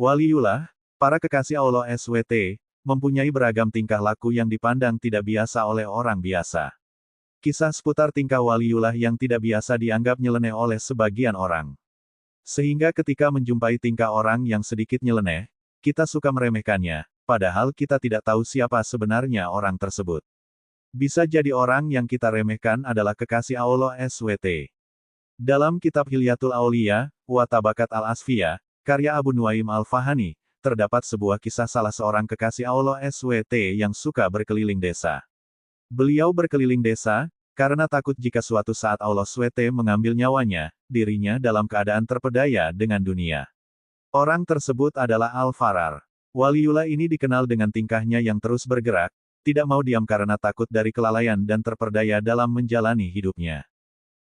Waliullah, para kekasih Allah SWT, mempunyai beragam tingkah laku yang dipandang tidak biasa oleh orang biasa. Kisah seputar tingkah waliullah yang tidak biasa dianggap nyeleneh oleh sebagian orang. Sehingga ketika menjumpai tingkah orang yang sedikit nyeleneh, kita suka meremehkannya, padahal kita tidak tahu siapa sebenarnya orang tersebut. Bisa jadi orang yang kita remehkan adalah kekasih Allah SWT. Dalam kitab Hilyatul Auliya, wa Tabakat al-Asfiyah, karya Abu Nuaim al-Fahani, terdapat sebuah kisah salah seorang kekasih Allah SWT yang suka berkeliling desa. Beliau berkeliling desa, karena takut jika suatu saat Allah SWT mengambil nyawanya, dirinya dalam keadaan terpedaya dengan dunia. Orang tersebut adalah Al-Farar. Waliullah ini dikenal dengan tingkahnya yang terus bergerak, tidak mau diam karena takut dari kelalaian dan terperdaya dalam menjalani hidupnya.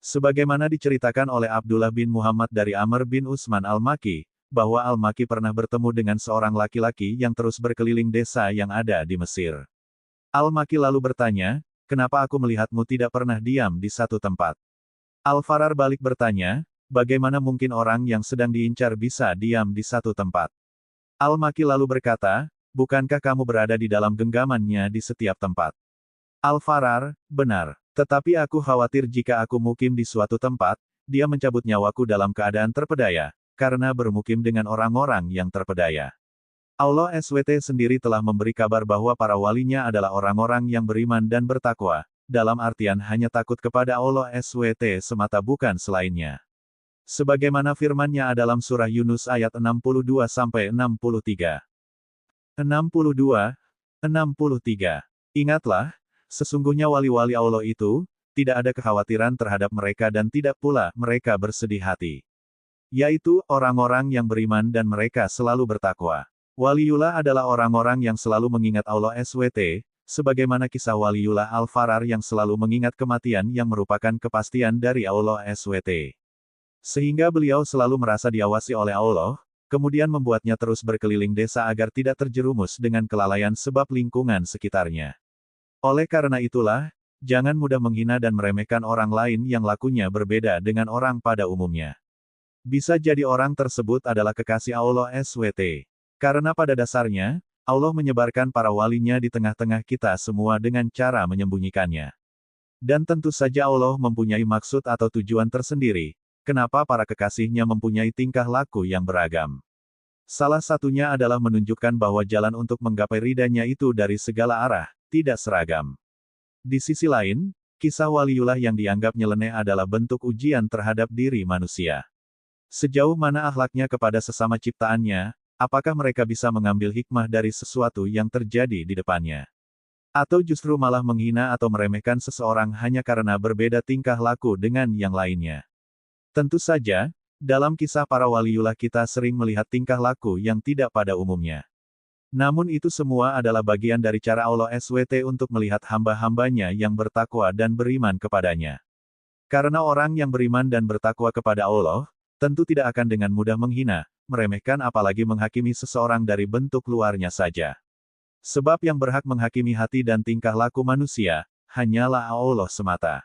Sebagaimana diceritakan oleh Abdullah bin Muhammad dari Amr bin Utsman Al-Makki, bahwa Al-Makki pernah bertemu dengan seorang laki-laki yang terus berkeliling desa yang ada di Mesir. Al-Makki lalu bertanya, "Kenapa aku melihatmu tidak pernah diam di satu tempat?" Al-Farar balik bertanya, "Bagaimana mungkin orang yang sedang diincar bisa diam di satu tempat?" Al-Makki lalu berkata, "Bukankah kamu berada di dalam genggamannya di setiap tempat?" Al-Farar, "Benar. Tetapi aku khawatir jika aku mukim di suatu tempat, dia mencabut nyawaku dalam keadaan terpedaya, karena bermukim dengan orang-orang yang terpedaya." Allah SWT sendiri telah memberi kabar bahwa para walinya adalah orang-orang yang beriman dan bertakwa, dalam artian hanya takut kepada Allah SWT semata bukan selainnya. Sebagaimana firman-Nya dalam surah Yunus ayat 62-63. 62-63. Ingatlah, sesungguhnya wali-wali Allah itu, tidak ada kekhawatiran terhadap mereka dan tidak pula mereka bersedih hati. Yaitu, orang-orang yang beriman dan mereka selalu bertakwa. Waliullah adalah orang-orang yang selalu mengingat Allah SWT, sebagaimana kisah Waliullah Al-Farar yang selalu mengingat kematian yang merupakan kepastian dari Allah SWT. Sehingga beliau selalu merasa diawasi oleh Allah, kemudian membuatnya terus berkeliling desa agar tidak terjerumus dengan kelalaian sebab lingkungan sekitarnya. Oleh karena itulah, jangan mudah menghina dan meremehkan orang lain yang lakunya berbeda dengan orang pada umumnya. Bisa jadi orang tersebut adalah kekasih Allah SWT. Karena pada dasarnya, Allah menyebarkan para walinya di tengah-tengah kita semua dengan cara menyembunyikannya. Dan tentu saja Allah mempunyai maksud atau tujuan tersendiri, kenapa para kekasihnya mempunyai tingkah laku yang beragam. Salah satunya adalah menunjukkan bahwa jalan untuk menggapai ridhanya itu dari segala arah, tidak seragam. Di sisi lain, kisah waliullah yang dianggap nyeleneh adalah bentuk ujian terhadap diri manusia. Sejauh mana akhlaknya kepada sesama ciptaannya, apakah mereka bisa mengambil hikmah dari sesuatu yang terjadi di depannya? Atau justru malah menghina atau meremehkan seseorang hanya karena berbeda tingkah laku dengan yang lainnya? Tentu saja, dalam kisah para waliullah kita sering melihat tingkah laku yang tidak pada umumnya. Namun itu semua adalah bagian dari cara Allah SWT untuk melihat hamba-hambanya yang bertakwa dan beriman kepadanya. Karena orang yang beriman dan bertakwa kepada Allah, tentu tidak akan dengan mudah menghina, meremehkan apalagi menghakimi seseorang dari bentuk luarnya saja. Sebab yang berhak menghakimi hati dan tingkah laku manusia, hanyalah Allah semata.